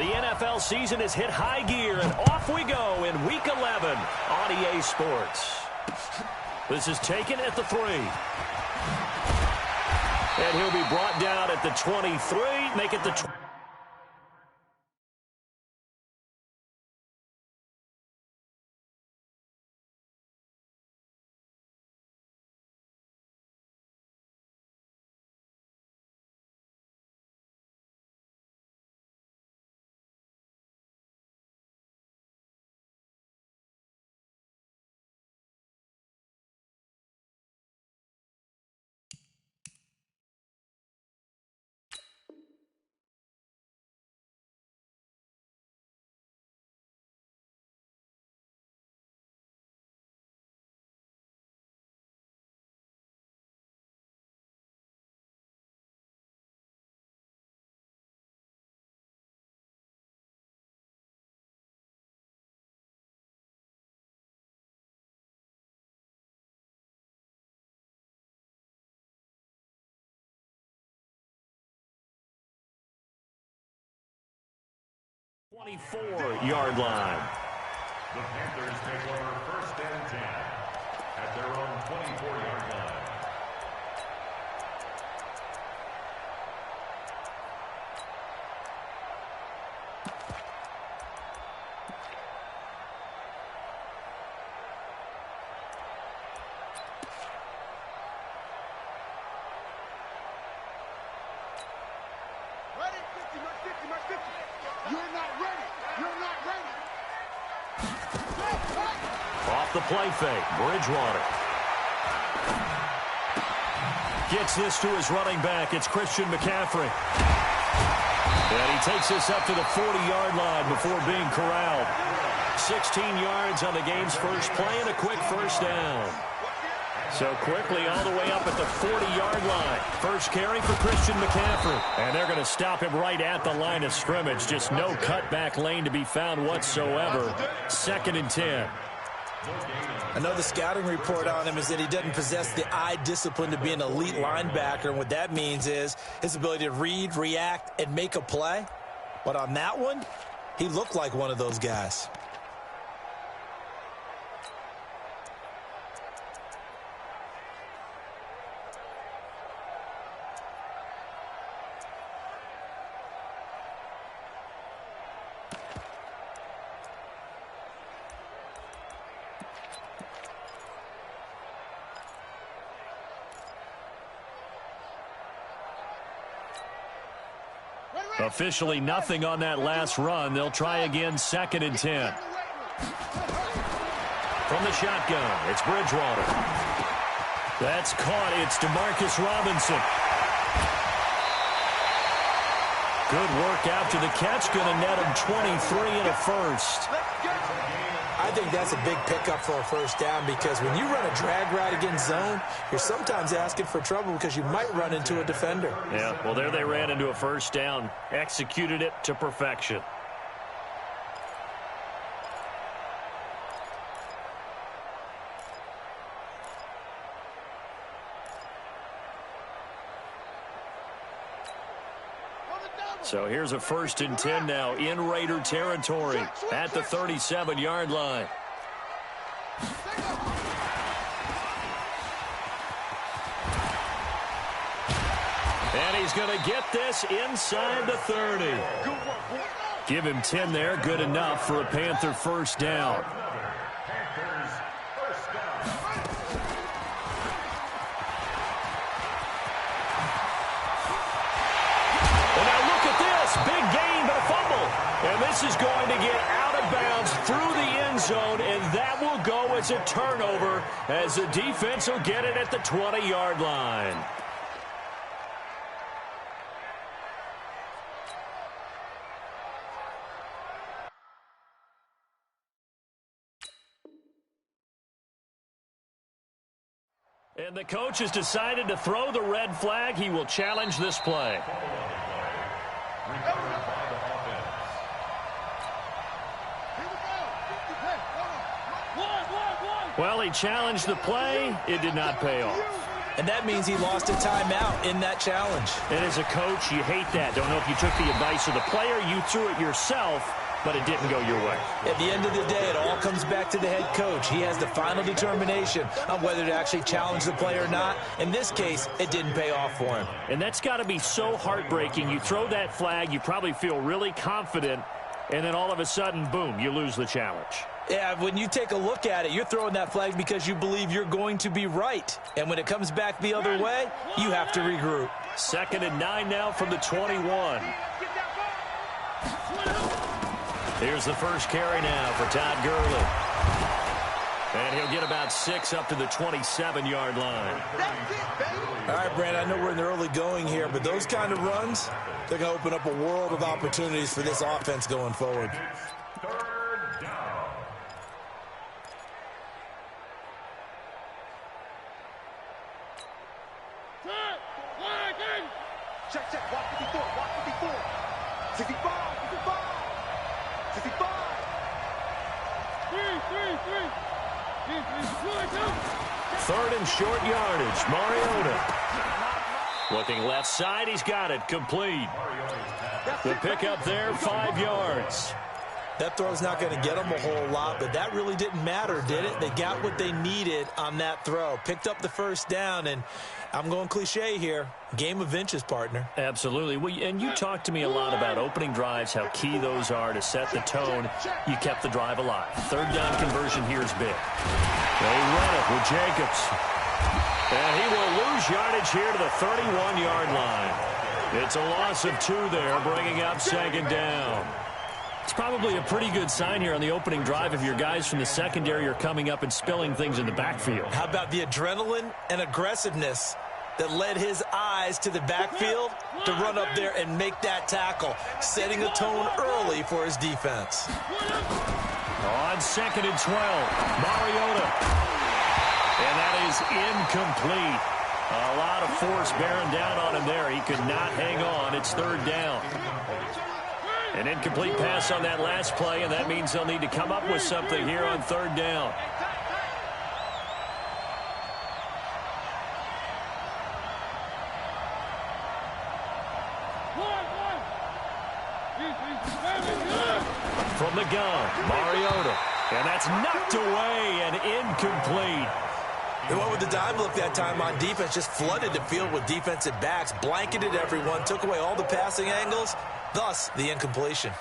The NFL season has hit high gear, and off we go in Week 11 on EA Sports. This is taken at the 3. And he'll be brought down at the 23, make it the 20. Yard line. The Panthers take over 1st and 10 at their own 24-yard line. Off the play fake, Bridgewater. Gets this to his running back. It's Christian McCaffrey. And he takes this up to the 40-yard line before being corralled. 16 yards on the game's first play and a quick first down. So quickly all the way up at the 40-yard line. First carry for Christian McCaffrey. And they're going to stop him right at the line of scrimmage. Just no cutback lane to be found whatsoever. 2nd and 10. I know the scouting report on him is that he doesn't possess the eye discipline to be an elite linebacker. And what that means is his ability to read, react, and make a play. But on that one, he looked like one of those guys. Officially nothing on that last run. They'll try again, 2nd and 10. From the shotgun, it's Bridgewater. That's caught. It's Demarcus Robinson. Good work out to the catch. Going to net him 23 and a first. I think that's a big pickup for a first down because when you run a drag route against zone, you're sometimes asking for trouble because you might run into a defender. Yeah, well, there they ran into a first down. Executed it to perfection. So here's a 1st and 10 now in Raider territory at the 37-yard line. And he's going to get this inside the 30. Give him 10 there. Good enough for a Panther first down. Big gain, but a fumble. And this is going to get out of bounds through the end zone, and that will go as a turnover as the defense will get it at the 20-yard line. And the coach has decided to throw the red flag. He will challenge this play. Well, he challenged the play. It did not pay off. and that means he lost a timeout in that challenge. And as a coach, you hate that. Don't know if you took the advice of the player, you threw it yourself, but it didn't go your way. At the end of the day, it all comes back to the head coach. He has the final determination on whether to actually challenge the play or not. In this case, it didn't pay off for him. And that's got to be so heartbreaking. You throw that flag, you probably feel really confident, and then all of a sudden, boom, you lose the challenge. Yeah, when you take a look at it, you're throwing that flag because you believe you're going to be right. And when it comes back the other way, you have to regroup. 2nd and 9 now from the 21. Here's the first carry now for Todd Gurley. And he'll get about 6 up to the 27-yard line. All right, Brand, I know we're in the early going here, but those kind of runs, they're going to open up a world of opportunities for this offense going forward. Third down. Check. Walk 54. 65. 65. 3rd and short yardage. Mariota. Looking left side. He's got it. Complete. The pickup there, 5 yards. That throw's not going to get them a whole lot, but that really didn't matter, did it? They got what they needed on that throw. Picked up the first down, and I'm going cliche here. Game of inches, partner. Absolutely. Well, and you talked to me a lot about opening drives, how key those are to set the tone. You kept the drive alive. 3rd down conversion here is big. They run it with Jacobs. And he will lose yardage here to the 31-yard line. It's a loss of 2 there, bringing up 2nd down. It's probably a pretty good sign here on the opening drive if your guys from the secondary are coming up and spilling things in the backfield. How about the adrenaline and aggressiveness that led his eyes to the backfield to run up there and make that tackle, setting a tone early for his defense. On 2nd and 12, Mariota. And that is incomplete. A lot of force bearing down on him there. He could not hang on. It's 3rd down. An incomplete pass on that last play, and that means they'll need to come up with something here on 3rd down. From the gun, Mariota. And that's knocked away and incomplete. They went with the dime look that time on defense, just flooded the field with defensive backs, blanketed everyone, took away all the passing angles, thus the incompletion.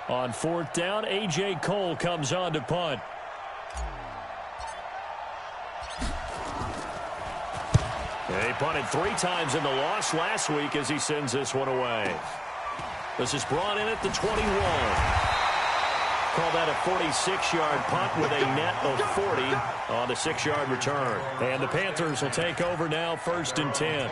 On 4th down, A.J. Cole comes on to punt. He punted 3 times in the loss last week as he sends this one away. This is brought in at the 21. Call that a 46-yard punt with a net of 40 on the 6-yard return. And the Panthers will take over now, 1st and 10.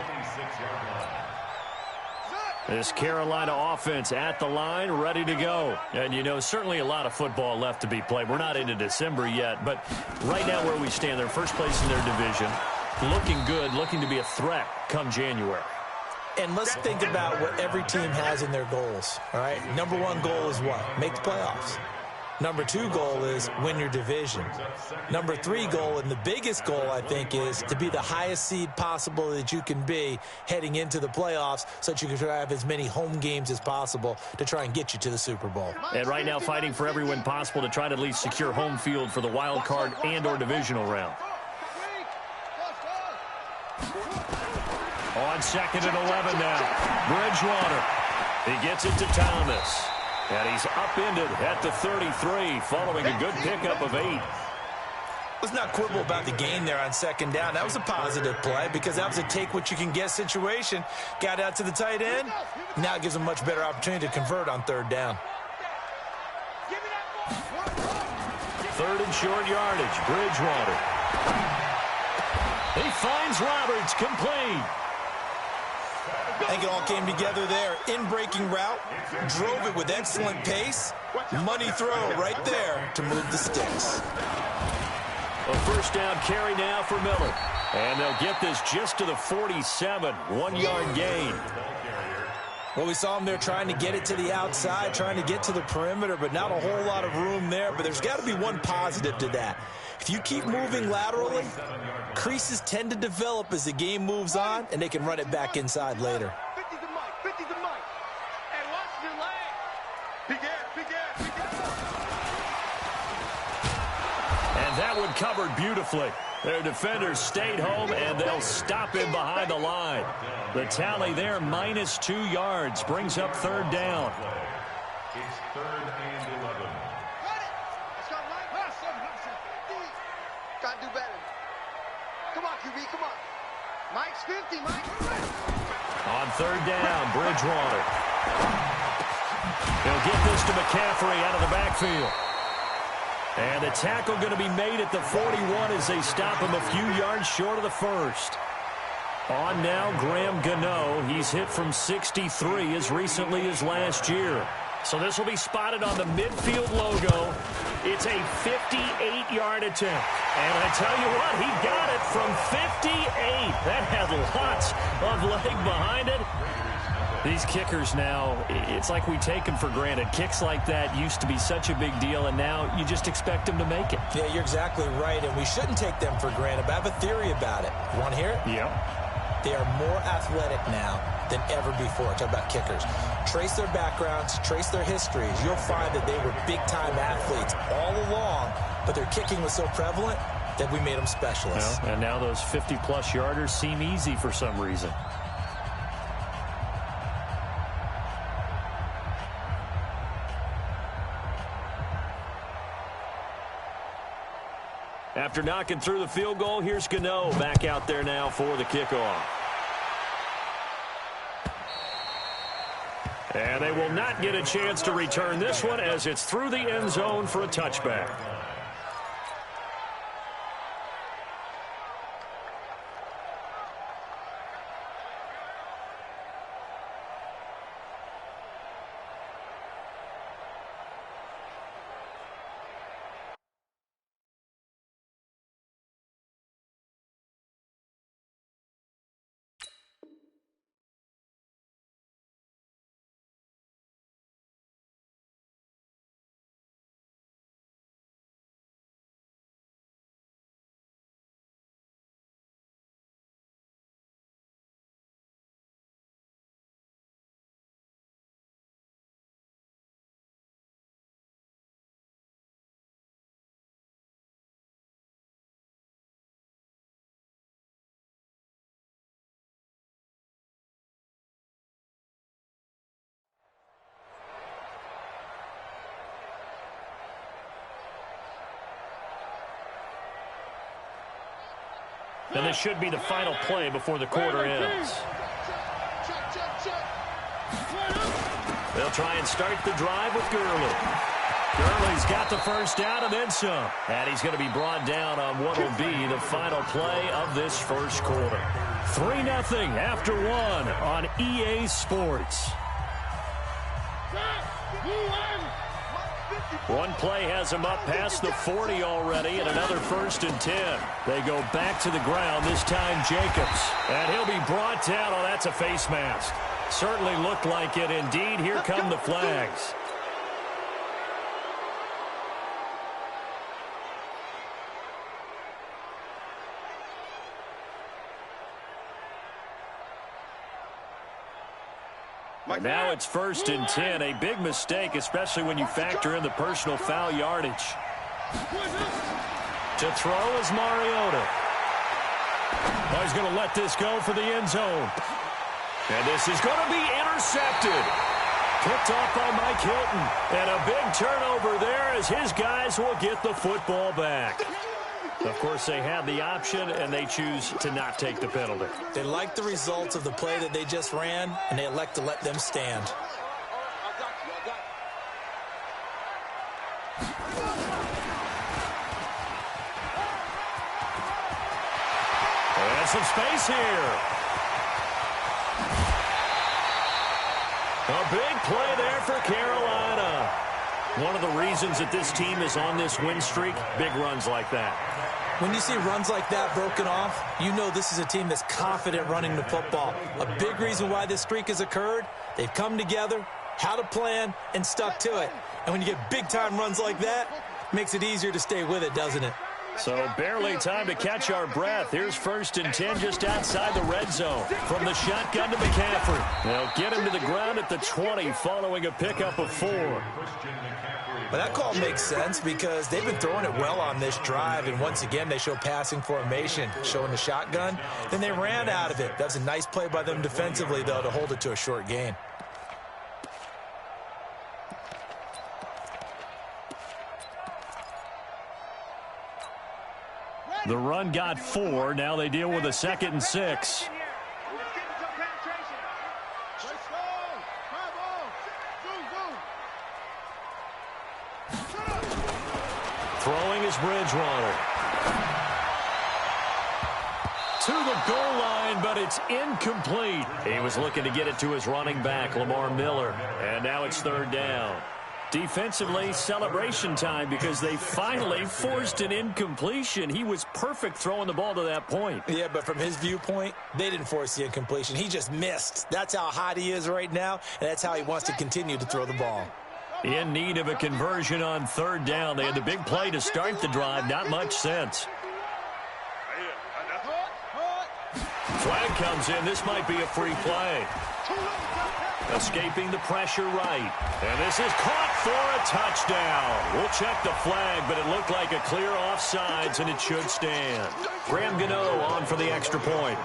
This Carolina offense at the line, ready to go. And, you know, certainly a lot of football left to be played. We're not into December yet, but right now where we stand, they're first place in their division. Looking good, looking to be a threat come January. And let's think about what every team has in their goals, all right? Number 1 goal is what? Make the playoffs. Number 2 goal is win your division. Number 3 goal, and the biggest goal, I think, is to be the highest seed possible that you can be heading into the playoffs so that you can try to have as many home games as possible to try and get you to the Super Bowl. And right now fighting for every win possible to try to at least secure home field for the wild card and or divisional round. On 2nd and 11 now, Bridgewater. He gets it to Thomas. And he's upended at the 33 following a good pickup of 8. Let's not quibble about the gain there on 2nd down. That was a positive play because that was a take-what-you-can-get situation. Got out to the tight end. Now it gives him a much better opportunity to convert on 3rd down. 3rd and short yardage, Bridgewater. He finds Roberts, complete. I think it all came together there. In-breaking route, drove it with excellent pace. Money throw right there to move the sticks. A 1st down carry now for Miller. And they'll get this just to the 47, 1-yard gain. Well, we saw him there trying to get it to the outside, trying to get to the perimeter, but not a whole lot of room there. But there's got to be one positive to that. If you keep moving laterally, creases tend to develop as the game moves on, and they can run it back inside later. 50's the mic, 50's the mic. And watch your leg. Big air, big air, big air. And that one covered beautifully. Their defenders stayed home, and they'll stop him behind the line. The tally there, -2 yards, brings up third down. It's 3rd and 11. Let's go, Mike. Gotta do better. Come on, QB, come on. Mike's 50, Mike. On third down, Bridgewater. He'll get this to McCaffrey out of the backfield. And the tackle going to be made at the 41 as they stop him a few yards short of the first. On now, Graham Gano. He's hit from 63 as recently as last year. So this will be spotted on the midfield logo. It's a 58-yard attempt. And I tell you what, he got it from 58. That had lots of leg behind it. These kickers now, it's like we take them for granted. Kicks like that used to be such a big deal, and now you just expect them to make it. Yeah, you're exactly right, and we shouldn't take them for granted. But I have a theory about it. You want to hear it? Yep. They are more athletic now than ever before. Talk about kickers. Trace their backgrounds, trace their histories. You'll find that they were big-time athletes all along, but their kicking was so prevalent that we made them specialists. Well, and now those 50-plus yarders seem easy for some reason. After knocking through the field goal, here's Gano back out there now for the kickoff. And they will not get a chance to return this one as it's through the end zone for a touchback. And this should be the final play before the quarter ends. They'll try and start the drive with Gurley. Gurley's got the first down and then some. And he's going to be brought down on what will be the final play of this first quarter. 3-0 after one on EA Sports. One play has him up past the 40 already, and another 1st and 10. They go back to the ground, this time Jacobs. And he'll be brought down. Oh, that's a face mask. Certainly looked like it. Indeed, here come the flags. And now it's 1st and 10. A big mistake, especially when you factor in the personal foul yardage. To throw is Mariota. Oh, he's going to let this go for the end zone. And this is going to be intercepted. Picked off by Mike Hilton. And a big turnover there as his guys will get the football back. Of course, they had the option, and they choose to not take the penalty. They like the results of the play that they just ran, and they elect to let them stand. And some space here. A big play there for Carolina. One of the reasons that this team is on this win streak, big runs like that. When you see runs like that broken off, you know this is a team that's confident running the football. A big reason why this streak has occurred, they've come together, had a plan, and stuck to it. And when you get big-time runs like that, it makes it easier to stay with it, doesn't it? So barely time to catch our breath. Here's 1st and 10 just outside the red zone. From the shotgun to McCaffrey. They'll get him to the ground at the 20 following a pickup of 4. Well, that call makes sense because they've been throwing it well on this drive, and once again, they show passing formation, showing the shotgun. Then they ran out of it. That's a nice play by them defensively, though, to hold it to a short gain. The run got 4. Now they deal with a 2nd and 6. Throwing is Bridgewater. To the goal line, but it's incomplete. He was looking to get it to his running back, Lamar Miller. And now it's 3rd down. Defensively, celebration time because they finally forced an incompletion. He was perfect throwing the ball to that point. Yeah, but from his viewpoint, they didn't force the incompletion. He just missed. That's how hot he is right now, and that's how he wants to continue to throw the ball. In need of a conversion on 3rd down. They had the big play to start the drive. Not much sense. Flag comes in. This might be a free play. Escaping the pressure right. And this is caught for a touchdown. We'll check the flag, but it looked like a clear offsides, and it should stand. Graham Gano on for the extra point.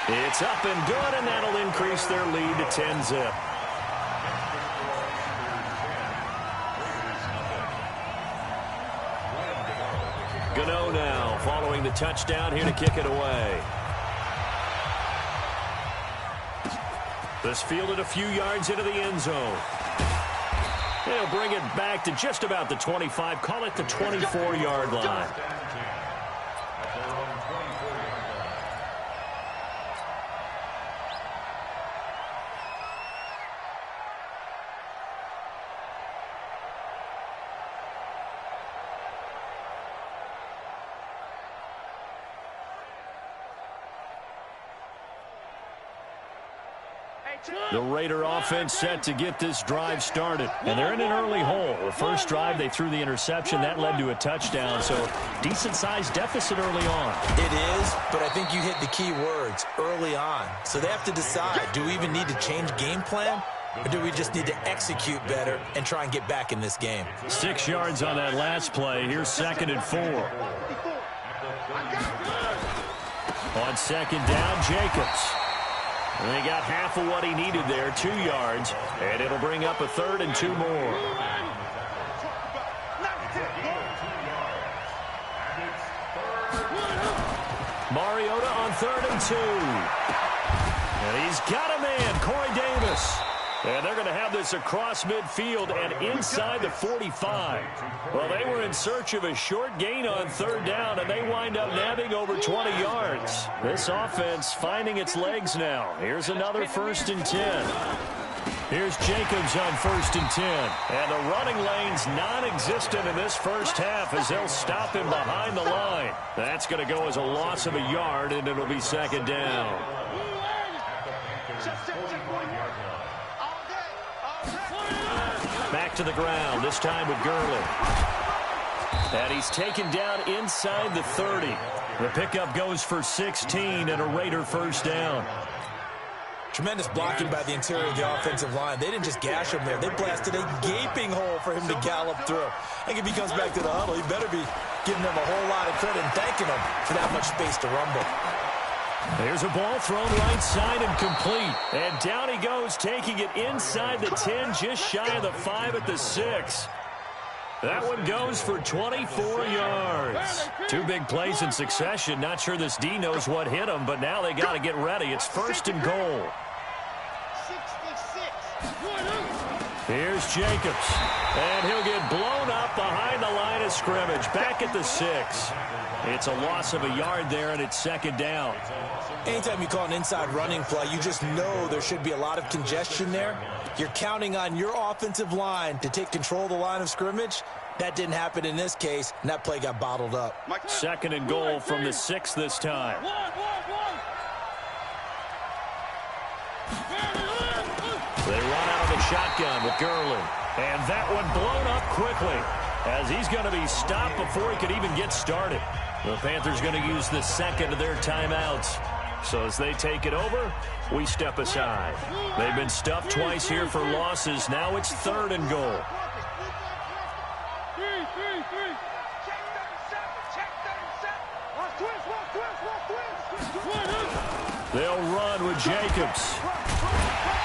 It's up and good, and that'll increase their lead to 10-zip. Gano now following the touchdown here to kick it away. This fielded a few yards into the end zone. They'll bring it back to just about the 25, call it the 24-yard line. The Raider offense set to get this drive started. And they're in an early hole. The first drive, they threw the interception. That led to a touchdown. So decent-sized deficit early on. It is, but I think you hit the key words, early on. So they have to decide, do we even need to change game plan? Or do we just need to execute better and try and get back in this game? 6 yards on that last play. Here's 2nd and 4. On 2nd down, Jacobs. And they got half of what he needed there, 2 yards. And it'll bring up a 3rd and 2 more. Mariota on 3rd and 2. And he's got a man, Corey Davis. And they're going to have this across midfield and inside the 45. Well, they were in search of a short gain on 3rd down, and they wind up nabbing over 20 yards. This offense finding its legs now. Here's another 1st and 10. Here's Jacobs on 1st and 10. And the running lane's non-existent in this first half as they'll stop him behind the line. That's going to go as a loss of a yard, and it'll be 2nd down. Back to the ground, this time with Gurley. And he's taken down inside the 30. The pickup goes for 16 and a Raider 1st down. Tremendous blocking by the interior of the offensive line. They didn't just gash him there. They blasted a gaping hole for him to gallop through. I think if he comes back to the huddle, he better be giving them a whole lot of credit and thanking them for that much space to rumble. There's a ball thrown right side and complete. And down he goes, taking it inside the 10, just shy of the 5 at the 6. That one goes for 24 yards. 2 big plays in succession. Not sure this D knows what hit him, but now they got to get ready. It's 1st and goal. Here's Jacobs. And he'll get blown up behind the line of scrimmage. Back at the 6. It's a loss of a yard there, and it's second down. Anytime you call an inside running play, you just know there should be a lot of congestion there. You're counting on your offensive line to take control of the line of scrimmage. That didn't happen in this case, and that play got bottled up. Second and goal from the 6 this time. They run out of the shotgun with Gurley. And that one blown up quickly as he's going to be stopped before he could even get started. The Panthers going to use the second of their timeouts. So as they take it over, we step aside. They've been stuffed twice here for losses. Now it's third and goal. They'll run with Jacobs.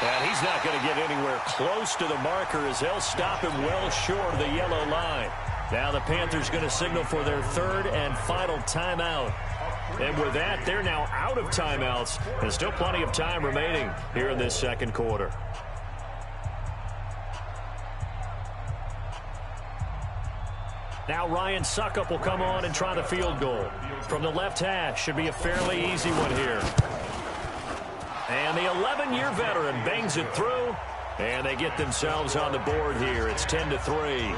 And he's not going to get anywhere close to the marker as they'll stop him well short of the yellow line. Now the Panthers going to signal for their third and final timeout. And with that, they're now out of timeouts. There's still plenty of time remaining here in this second quarter. Now Ryan Succop will come on and try the field goal. From the left hash, should be a fairly easy one here. And the 11-year veteran bangs it through, and they get themselves on the board here. It's 10-3.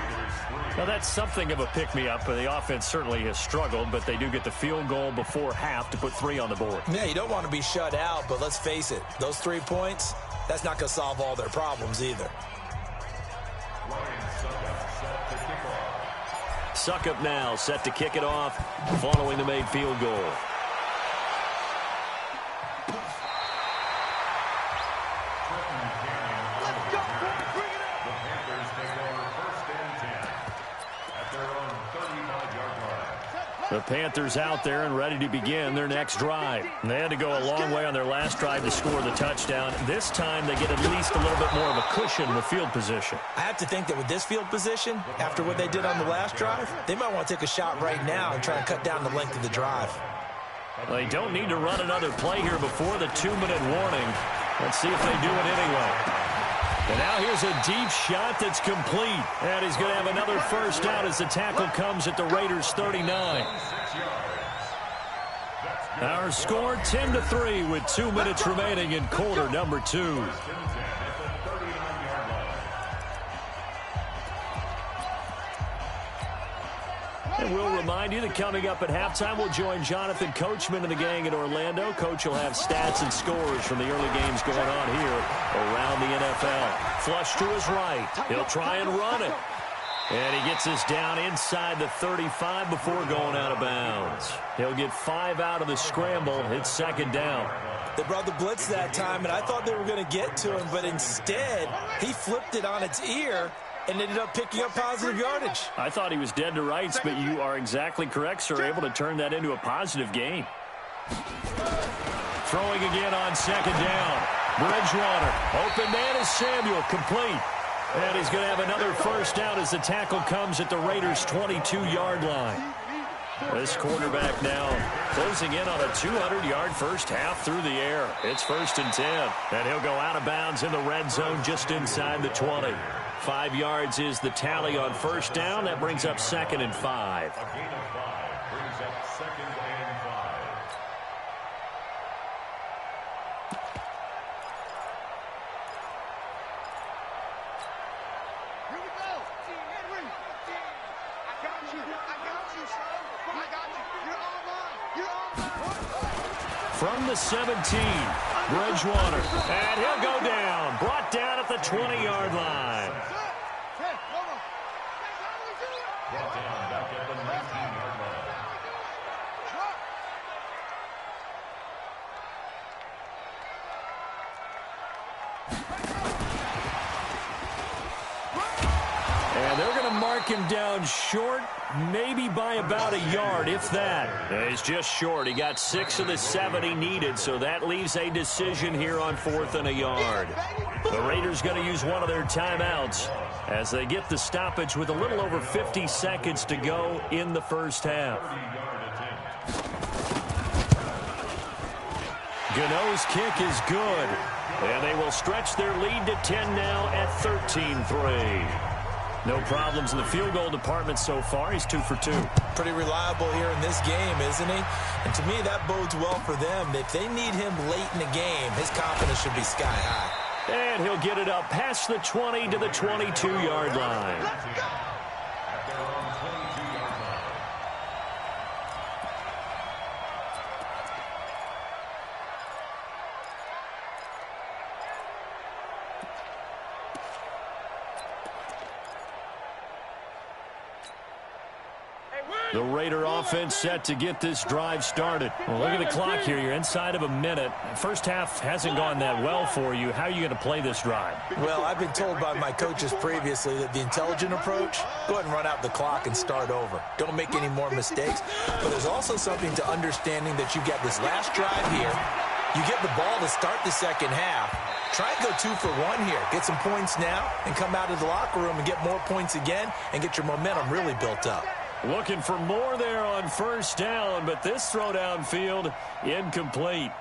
Now that's something of a pick-me-up, but the offense certainly has struggled, but they do get the field goal before half to put 3 on the board. Yeah, you don't want to be shut out, but let's face it, those 3 points, that's not going to solve all their problems either. Succop now set to kick it off following the made field goal. The Panthers out there and ready to begin their next drive. They had to go a long way on their last drive to score the touchdown. This time they get at least a little bit more of a cushion with field position. I have to think that with this field position, after what they did on the last drive, they might want to take a shot right now and try and cut down the length of the drive. They don't need to run another play here before the 2-minute warning. Let's see if they do it anyway. And now here's a deep shot that's complete. And he's going to have another first down as the tackle comes at the Raiders' 39. Our score 10-3 with 2 minutes remaining in quarter number 2. And we'll remind you that coming up at halftime, we'll join Jonathan Coachman and the gang in Orlando. Coach will have stats and scores from the early games going on here around the NFL. Flush to his right. He'll try and run it. And he gets us down inside the 35 before going out of bounds. He'll get 5 out of the scramble. It's second down. They brought the blitz that time, and I thought they were going to get to him, but instead, he flipped it on its ear and ended up picking up positive yardage. I thought he was dead to rights, but you are exactly correct, sir. Able to turn that into a positive gain. Throwing again on second down. Bridgewater. Open man is Samuel. Complete. And he's going to have another first down as the tackle comes at the Raiders' 22-yard line. This quarterback now closing in on a 200-yard first half through the air. It's 1st and 10. And he'll go out of bounds in the red zone just inside the 20. 5 yards is the tally on first down. That brings up 2nd and 5. A gain of 5 brings up 2nd and 5. Here we go. Henry. I got you. I got you, son. I got you. You're all mine. You're all mine. From the 17, Bridgewater. And he'll go down. Brought down at the 20-yard line. Brought down back at the 19-yard line. And they're going to mark him down short, maybe by about a yard, if that. He's just short. He got 6 of the 7 he needed, so that leaves a decision here on 4th and a yard. The Raiders going to use one of their timeouts as they get the stoppage with a little over 50 seconds to go in the first half. Gano's kick is good. And they will stretch their lead to 10 now at 13-3. No problems in the field goal department so far. He's 2 for 2. Pretty reliable here in this game, isn't he? And to me, that bodes well for them. If they need him late in the game, his confidence should be sky high. And he'll get it up past the 20 to the 22-yard line. At their own 22-yard line. The Raider offense set to get this drive started. Well, look at the clock here. You're inside of a minute. First half hasn't gone that well for you. How are you going to play this drive? Well, I've been told by my coaches previously that the intelligent approach, go ahead and run out the clock and start over. Don't make any more mistakes. But there's also something to understanding that you get this last drive here. You get the ball to start the second half. Try and go 2 for 1 here. Get some points now and come out of the locker room and get more points again and get your momentum really built up. Looking for more there on first down, but this throw downfield incomplete.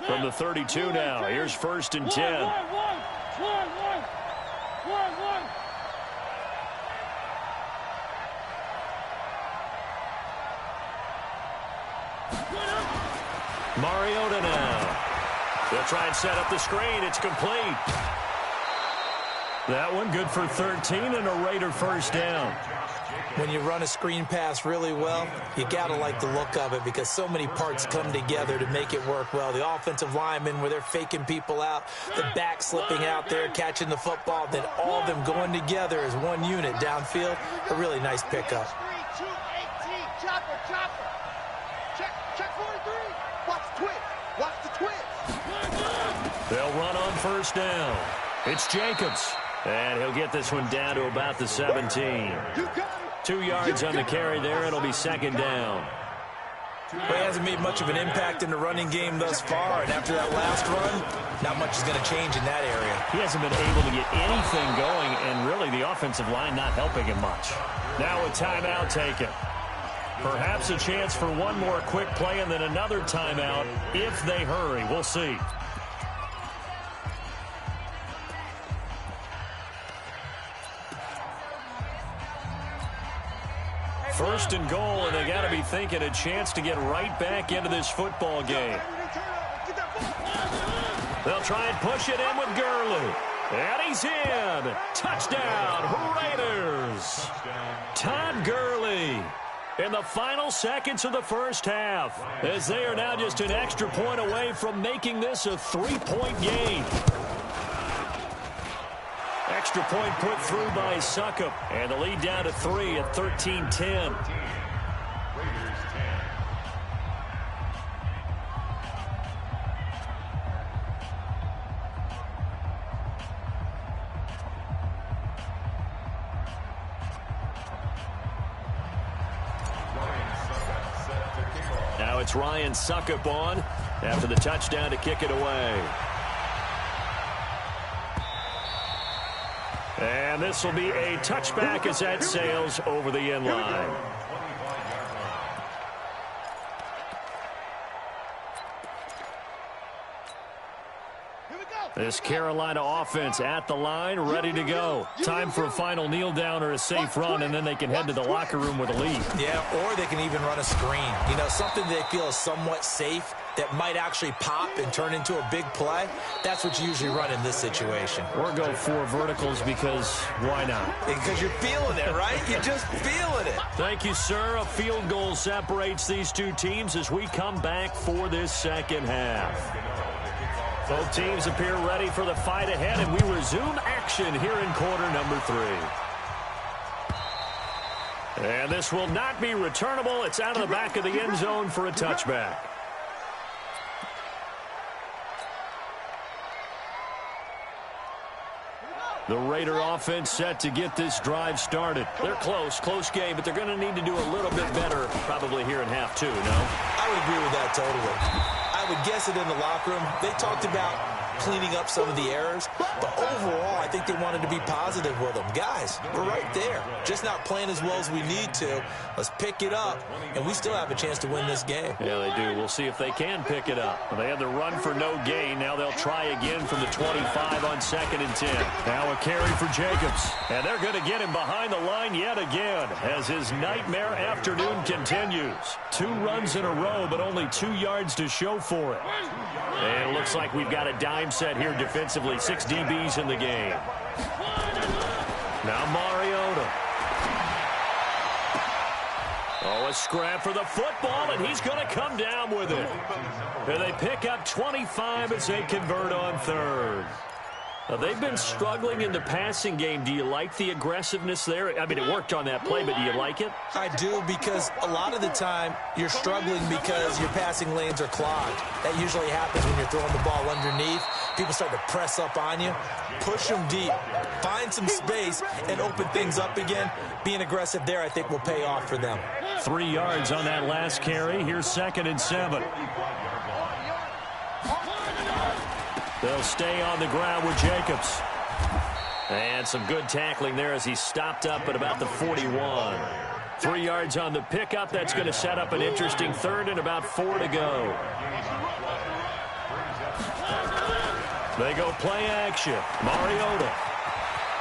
From the 32 now, here's 1st and 10. Mariota now. They'll try and set up the screen. It's complete. That one good for 13 and a Raider first down. When you run a screen pass really well, you got to like the look of it because so many parts come together to make it work well. The offensive linemen where they're faking people out, the back slipping out there, catching the football, then all of them going together as one unit downfield. A really nice pickup. 3, 2, 18, chopper, chopper. Check 43. Watch the twitch. Watch the twitch. They'll run on first down. It's Jacobs. And he'll get this one down to about the 17. You got it. 2 yards on the carry there. It'll be second down. Well, he hasn't made much of an impact in the running game thus far, and after that last run, not much is going to change in that area. He hasn't been able to get anything going, and really the offensive line not helping him much. Now a timeout taken. Perhaps a chance for one more quick play and then another timeout if they hurry. We'll see. First and goal, and they got to be thinking a chance to get right back into this football game. They'll try and push it in with Gurley. And he's in. Touchdown, Raiders. Todd Gurley in the final seconds of the first half, as they are now just an extra point away from making this a 3-point game. Extra point put through by Succop, and the lead down to 3 at 13-10. Now it's Ryan Succop on after the touchdown to kick it away. And this will be a touchback as that sails over the end line. This Carolina offense at the line, ready to go. Time for a final kneel down or a safe run, and then they can head to the locker room with a lead. Yeah, or they can even run a screen. You know, something they feel is somewhat safe that might actually pop and turn into a big play. That's what you usually run in this situation. Or go 4 verticals because why not? Because you're feeling it, right? You're just feeling it. Thank you, sir. A field goal separates these two teams as we come back for this second half. Both teams appear ready for the fight ahead, and we resume action here in quarter number 3. And this will not be returnable. It's out of the back of the end zone for a touchback. The Raider offense set to get this drive started. They're close game, but they're going to need to do a little bit better probably here in half two, no? I would agree with that totally. I would guess it in the locker room. They talked about cleaning up some of the errors, but overall, I think they wanted to be positive with them. Guys, we're right there. Just not playing as well as we need to. Let's pick it up, and we still have a chance to win this game. Yeah, they do. We'll see if they can pick it up. They had the run for no gain. Now they'll try again from the 25 on 2nd and 10. Now a carry for Jacobs. And they're going to get him behind the line yet again as his nightmare afternoon continues. 2 runs in a row, but only 2 yards to show for it. And it looks like we've got a dime set here defensively. 6 DBs in the game. Now Mariota. Oh, a scrap for the football, and he's going to come down with it. And they pick up 25 as they convert on 3rd. Now, they've been struggling in the passing game. Do you like the aggressiveness there? I mean, it worked on that play, but do you like it? I do, because a lot of the time you're struggling because your passing lanes are clogged. That usually happens when you're throwing the ball underneath. People start to press up on you. Push them deep. Find some space and open things up again. Being aggressive there, I think, will pay off for them. 3 yards on that last carry. Here's 2nd and 7. They'll stay on the ground with Jacobs. And some good tackling there as he stopped up at about the 41. 3 yards on the pickup. That's going to set up an interesting 3rd and about 4 to go. They go play action. Mariota.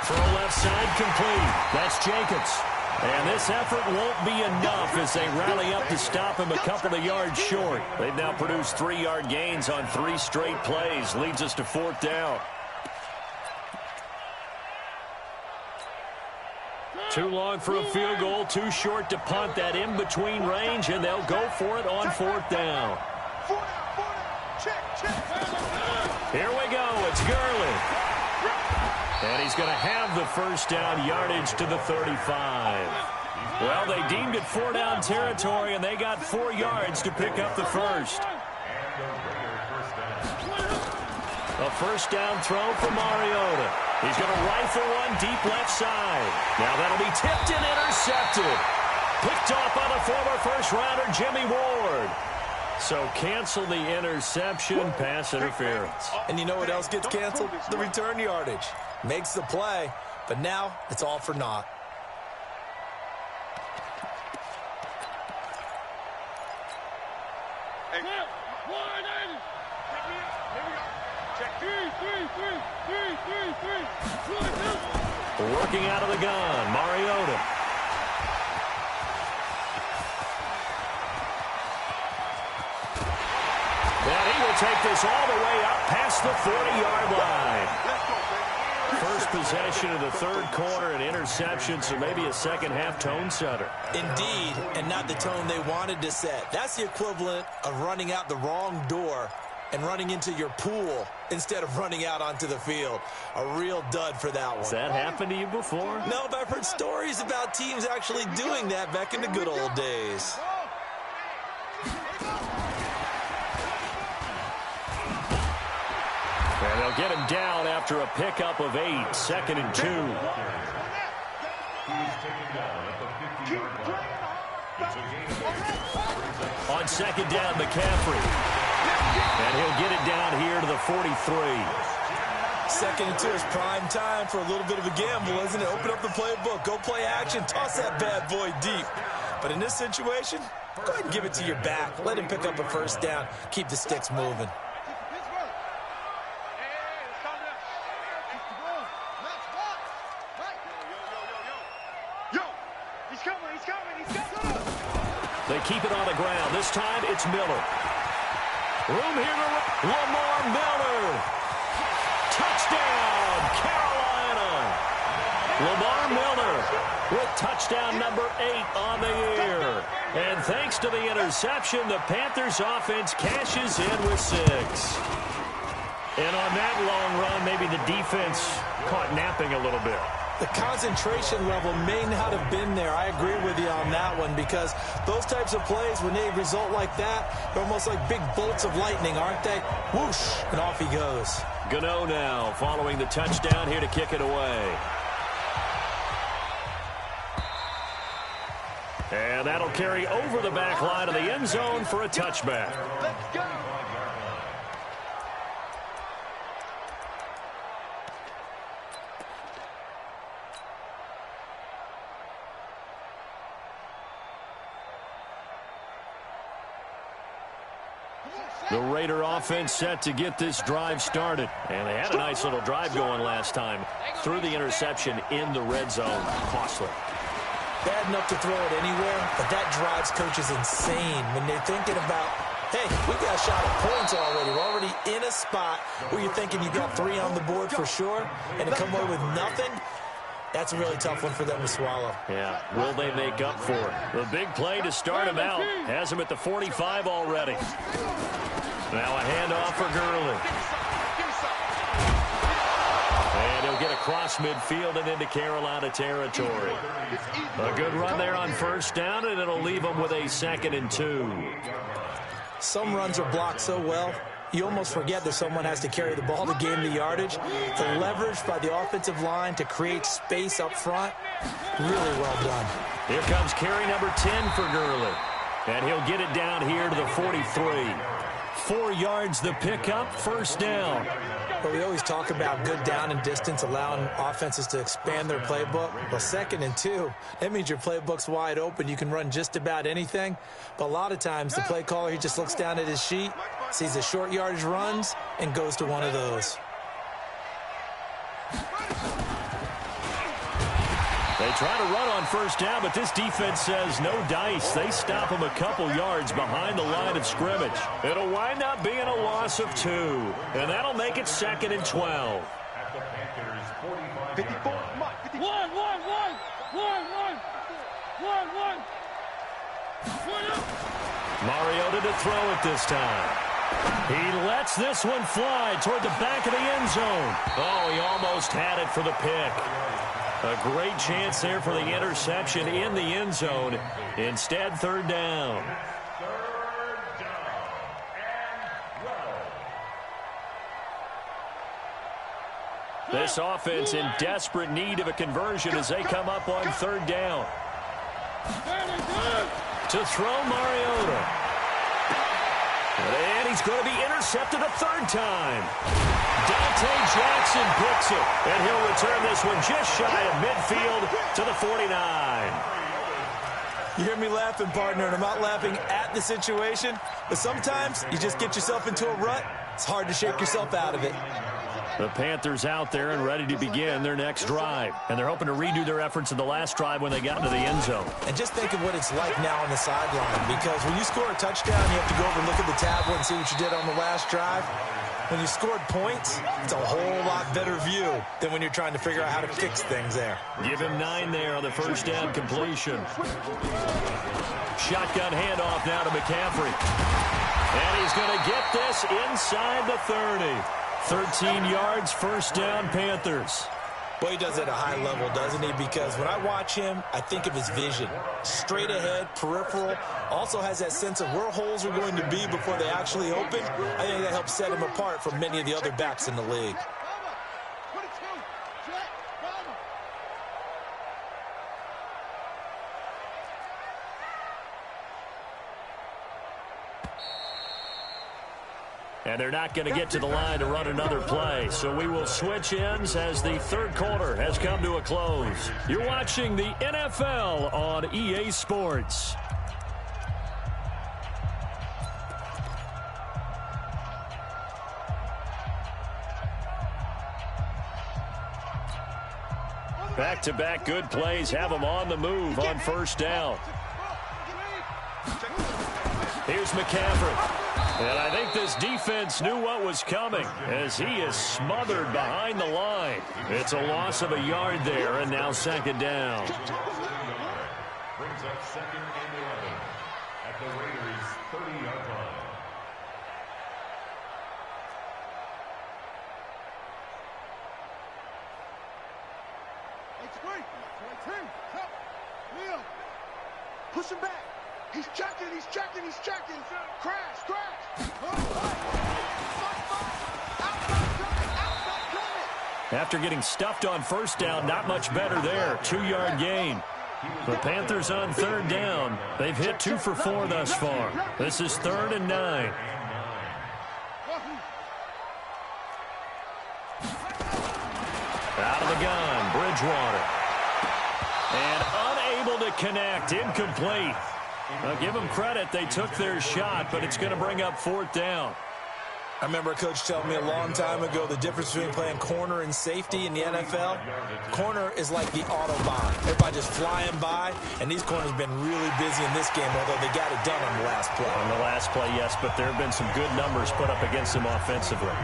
Throw left side complete. That's Jacobs. And this effort won't be enough as they rally up to stop him a couple of yards short. They've now produced 3-yard gains on 3 straight plays. Leads us to 4th down. Too long for a field goal, too short to punt. That in-between range, and they'll go for it on 4th down. Here we go. It's Gurley. And he's going to have the 1st down, yardage to the 35. Well, they deemed it 4-down territory, and they got 4 yards to pick up the 1st. A 1st down throw for Mariota. He's going to rifle one deep left side. Now that'll be tipped and intercepted. Picked off by the former first-rounder Jimmy Ward. So cancel the interception, pass interference. And you know what else gets canceled? The return yardage. Makes the play, but now it's all for naught. Hey, working out of the gun, Mariota. And he will take this all the way up past the 40-yard line. First possession of the 3rd quarter, an interception, so maybe a second-half tone setter. Indeed, and not the tone they wanted to set. That's the equivalent of running out the wrong door and running into your pool instead of running out onto the field. A real dud for that one. Has that happened to you before? No, but I've heard stories about teams actually doing that back in the good old days. And they'll get him down after a pickup of 8, 2nd and 2. On 2nd down, McCaffrey. And he'll get it down here to the 43. 2nd and 2 is prime time for a little bit of a gamble, isn't it? Open up the playbook, go play action, toss that bad boy deep. But in this situation, go ahead and give it to your back. Let him pick up a 1st down. Keep the sticks moving. They keep it on the ground. This time, it's Miller. Room here to Lamar Miller. Touchdown, Carolina. Lamar Miller with touchdown number 8 on the year. And thanks to the interception, the Panthers offense cashes in with 6. And on that long run, maybe the defense caught napping a little bit. The concentration level may not have been there. I agree with you on that one, because those types of plays, when they result like that, they're almost like big bolts of lightning, aren't they? Whoosh, and off he goes. Gano now following the touchdown here to kick it away. And that'll carry over the back line of the end zone for a touchback. Let's go. The Raider offense set to get this drive started. And they had a nice little drive going last time. Threw the interception in the red zone. Costly. Bad enough to throw it anywhere, but that drives coaches insane when they're thinking about, hey, we got a shot at points already. We're already in a spot where you're thinking you got 3 on the board for sure, and to come away with nothing, that's a really tough one for them to swallow. Yeah, will they make up for it? The big play to start him out. Has him at the 45 already. Now a handoff for Gurley. And he'll get across midfield and into Carolina territory. A good run there on first down, and it'll leave them with a 2nd and 2. Some runs are blocked so well, you almost forget that someone has to carry the ball to gain the yardage. The leverage by the offensive line to create space up front, really well done. Here comes carry number 10 for Gurley. And he'll get it down here to the 43. 4 yards the pickup, first down. But we always talk about good down and distance, allowing offenses to expand their playbook. Well, 2nd and 2, that means your playbook's wide open. You can run just about anything. But a lot of times, the play caller, he just looks down at his sheet, sees the short yardage runs, and goes to one of those. They try to run on first down, but this defense says no dice. They stop them a couple yards behind the line of scrimmage. It'll wind up being a loss of 2, and that'll make it 2nd and 12. At the Panthers' 45. 54. Come on. 54. One. Mariota to throw it this time. He lets this one fly toward the back of the end zone. Oh, he almost had it for the pick. A great chance there for the interception in the end zone. Instead, 3rd down. This offense in desperate need of a conversion as they come up on 3rd down. To throw Mariota. And he's going to be intercepted a 3rd time. Dante Jackson picks it, and he'll return this one just shy of midfield to the 49. You hear me laughing, partner, and I'm not laughing at the situation, but sometimes you just get yourself into a rut. It's hard to shake yourself out of it. The Panthers out there and ready to begin their next drive. And they're hoping to redo their efforts in the last drive when they got into the end zone. And just think of what it's like now on the sideline, because when you score a touchdown, you have to go over and look at the tablet and see what you did on the last drive. When you scored points, it's a whole lot better view than when you're trying to figure out how to fix things there. Give him 9 there on the first down completion. Shotgun handoff now to McCaffrey. And he's going to get this inside the 30. 13 yards, first down, Panthers. Well, he does it at a high level, doesn't he? Because when I watch him, I think of his vision. Straight ahead, peripheral. Also has that sense of where holes are going to be before they actually open. I think that helps set him apart from many of the other backs in the league. And they're not going to get to the line to run another play. So we will switch ends as the 3rd quarter has come to a close. You're watching the NFL on EA Sports. Back-to-back good plays have them on the move on first down. Here's McCaffrey. And I think this defense knew what was coming as he is smothered behind the line. It's a loss of a yard there, and now 2nd down. Brings up 2nd and 11 at the Raiders' 30-yard line. Push him back. He's checking. Crash. Outside. After getting stuffed on first down, not much better there. 2-yard gain. The Panthers on third down. They've hit 2 for 4 thus far. This is 3rd and 9. Out of the gun, Bridgewater. And unable to connect, incomplete. Now, give them credit, they took their shot, but it's going to bring up 4th down. I remember a coach telling me a long time ago the difference between playing corner and safety in the NFL. Corner is like the Autobahn. Everybody just flying by, and these corners have been really busy in this game, although they got it done on the last play. On the last play, yes, but there have been some good numbers put up against them offensively.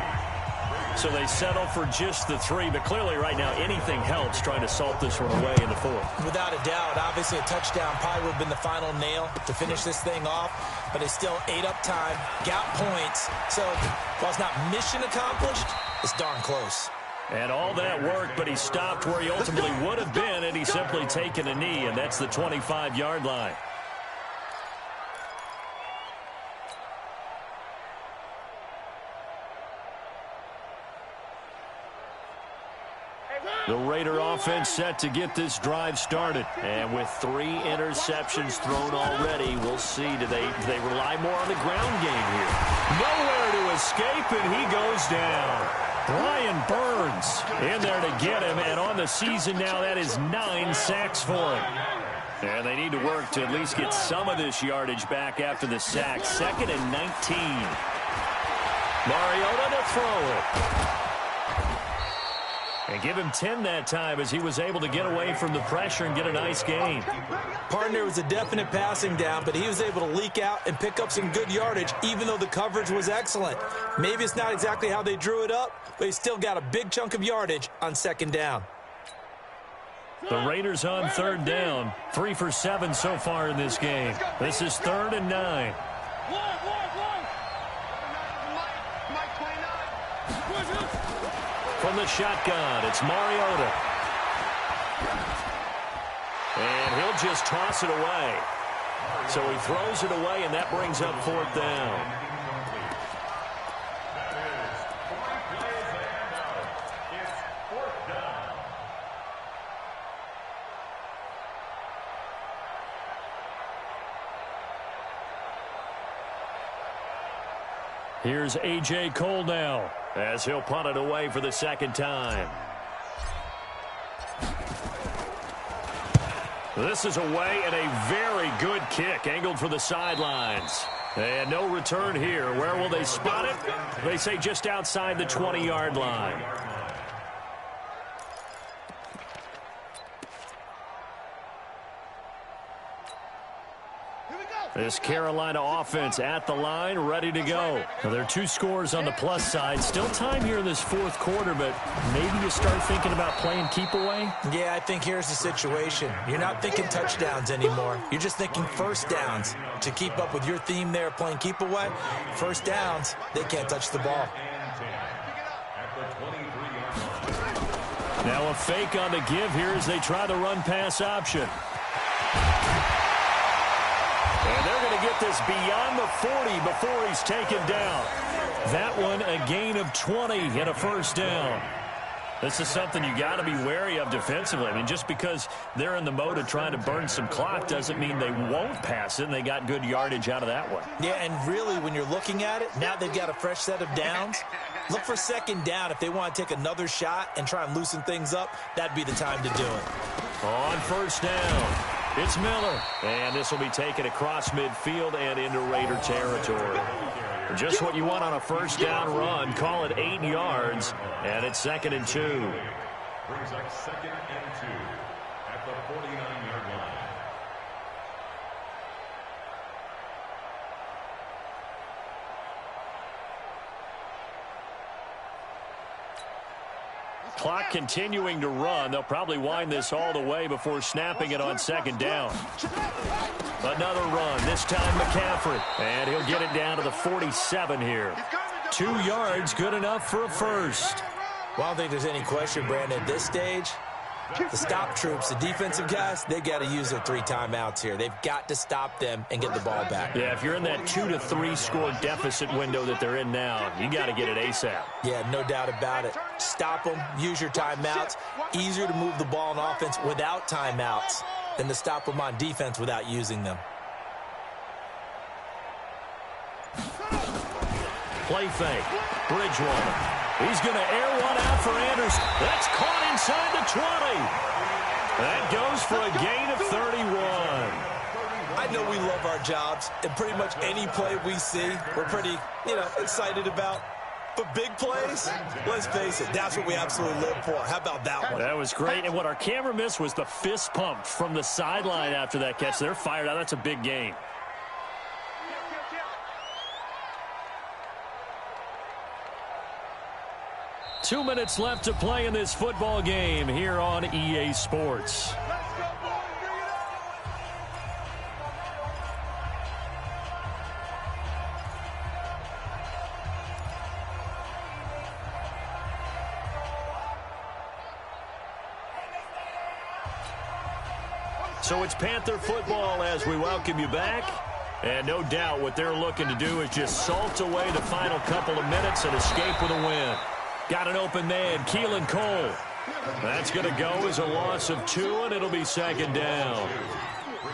So they settle for just the 3, but clearly right now anything helps trying to salt this one away in the 4th. Without a doubt, obviously a touchdown probably would have been the final nail to finish this thing off, but they still ate up time, got points. So while it's not mission accomplished, it's darn close. And all that work, but he stopped where he ultimately would have been, and he's simply taken a knee, and that's the 25-yard line. The Raider offense set to get this drive started. And with 3 interceptions thrown already, we'll see. Do they rely more on the ground game here? Nowhere to escape, and he goes down. Brian Burns in there to get him. And on the season now, that is 9 sacks for him. And they need to work to at least get some of this yardage back after the sack. 2nd and 19. Mariota to throw it. And give him 10 that time as he was able to get away from the pressure and get a nice gain. Partner was a definite passing down, but he was able to leak out and pick up some good yardage, even though the coverage was excellent. Maybe it's not exactly how they drew it up, but he still got a big chunk of yardage on 2nd down. The Raiders on 3rd down. 3 for 7 so far in this game. This is 3rd and 9. From the shotgun, it's Mariota. And he'll just toss it away. So he throws it away, and that brings up 4th down. Here's A.J. Cole now as he'll punt it away for the 2nd time. This is away and a very good kick angled for the sidelines. And no return here. Where will they spot it? They say just outside the 20-yard line. This Carolina offense at the line, ready to go. Well, there are 2 scores on the plus side. Still time here in this 4th quarter, but maybe you start thinking about playing keep away? Yeah, I think here's the situation. You're not thinking touchdowns anymore. You're just thinking first downs. To keep up with your theme there, playing keep away, first downs, they can't touch the ball. Now a fake on the give here as they try the run-pass option. And they're going to get this beyond the 40 before he's taken down. That one a gain of 20 and a first down. This is something you got to be wary of defensively. I mean, just because they're in the mode of trying to burn some clock doesn't mean they won't pass it, and they got good yardage out of that one. Yeah, and really, when you're looking at it, now they've got a fresh set of downs. Look for 2nd down. If they want to take another shot and try and loosen things up, that'd be the time to do it. On first down, it's Miller. And this will be taken across midfield and into Raider territory. Just what you want on a first down run. Call it 8 yards, and it's 2nd and 2. Brings up 2nd and 2 at the 49-yard line. Clock continuing to run. They'll probably wind this all the way before snapping it on 2nd down. Another run, this time McCaffrey. And he'll get it down to the 47 here. 2 yards, good enough for a first. Well, I don't think there's any question, Brandon, at this stage, The stop troops, the defensive guys, they got to use their 3 timeouts here. They've got to stop them and get the ball back. Yeah, if you're in that 2 to 3 score deficit window that they're in now, you got to get it ASAP. Yeah, no doubt about it. Stop them, use your timeouts. Easier to move the ball on offense without timeouts than to stop them on defense without using them. Play fake. Bridgewater. He's going to air one out for Anderson. That's caught inside the 20. That goes for a gain of 31. I know we love our jobs, and pretty much any play we see, we're pretty, excited about. But big plays, let's face it, that's what we absolutely live for. How about that one? That was great. And what our camera missed was the fist pump from the sideline after that catch. They're fired out. That's a big gain. Two minutes left to play in this football game here on EA Sports. So it's Panther football as we welcome you back. And no doubt what they're looking to do is just salt away the final couple of minutes and escape with a win. Got an open man, Keelan Cole. That's going to go as a loss of 2, and it'll be second down.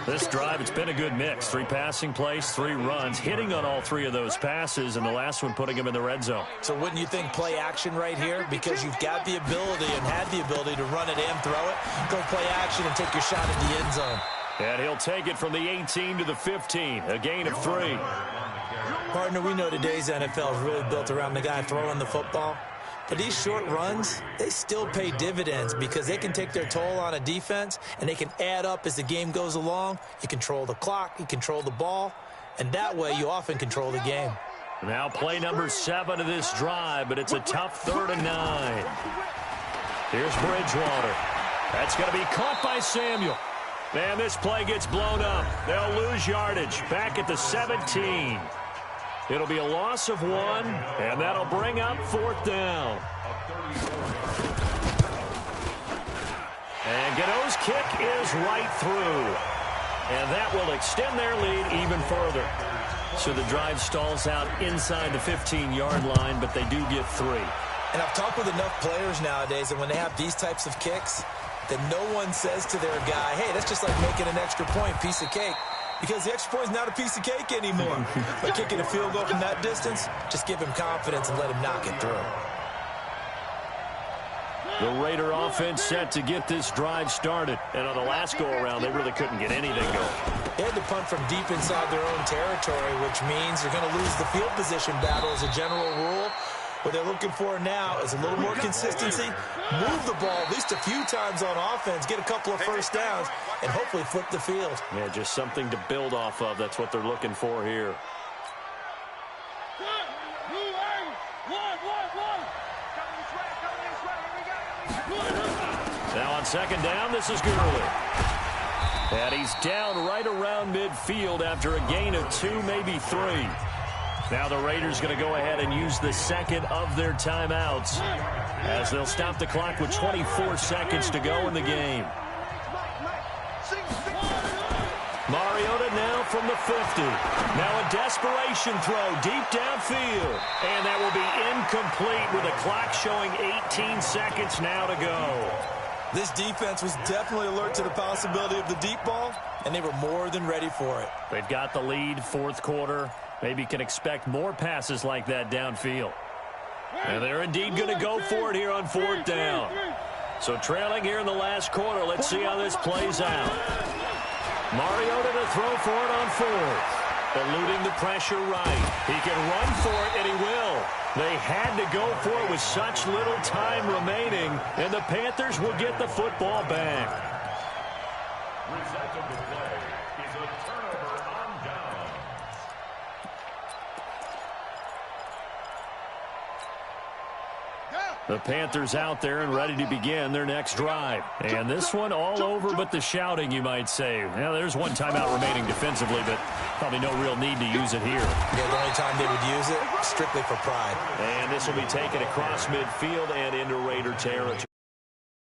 This drive, it's been a good mix. 3 passing plays, 3 runs, hitting on all 3 of those passes, and the last one putting him in the red zone. So wouldn't you think play action right here? Because you've got the ability and had the ability to run it and throw it. Go play action and take your shot at the end zone. And he'll take it from the 18 to the 15, a gain of 3. Partner, we know today's NFL is really built around the guy throwing the football. But these short runs, they still pay dividends because they can take their toll on a defense and they can add up as the game goes along. You control the clock, you control the ball, and that way you often control the game. Now play number 7 of this drive, but it's a tough 3rd and 9. Here's Bridgewater. That's going to be caught by Samuel. Man, this play gets blown up. They'll lose yardage back at the 17. It'll be a loss of 1, and that'll bring up 4th down. And Gano's kick is right through. And that will extend their lead even further. So the drive stalls out inside the 15-yard line, but they do get 3. And I've talked with enough players nowadays, and when they have these types of kicks, that no one says to their guy, hey, that's just like making an extra point, piece of cake. Because the extra point is not a piece of cake anymore. By kicking a field goal from that distance, just give him confidence and let him knock it through. The Raider offense set to get this drive started. And on the last go-around, they really couldn't get anything going. They had to punt from deep inside their own territory, which means they're going to lose the field position battle as a general rule. What they're looking for now is a little more consistency, move the ball at least a few times on offense, get a couple of first downs, and hopefully flip the field. Yeah, just something to build off of. That's what they're looking for here. Now on second down, this is Gurley. And he's down right around midfield after a gain of 2, maybe 3. Now the Raiders going to go ahead and use the second of their timeouts as they'll stop the clock with 24 seconds to go in the game. Mariota now from the 50. Now a desperation throw deep downfield. And that will be incomplete with the clock showing 18 seconds now to go. This defense was definitely alert to the possibility of the deep ball, and they were more than ready for it. They've got the lead, 4th quarter. Maybe can expect more passes like that downfield. And they're indeed going to go for it here on 4th down. So trailing here in the last quarter. Let's see how this plays out. Mariota to throw for it on 4th. Eluding the pressure right. He can run for it, and he will. They had to go for it with such little time remaining, and the Panthers will get the football back. Result of the play is a turnover on down. The Panthers out there and ready to begin their next drive. And this one all over but the shouting, you might say. Now, there's one timeout remaining defensively, but probably no real need to use it here. Yeah, the only time they would use it, strictly for pride. And this will be taken across midfield and into Raider territory.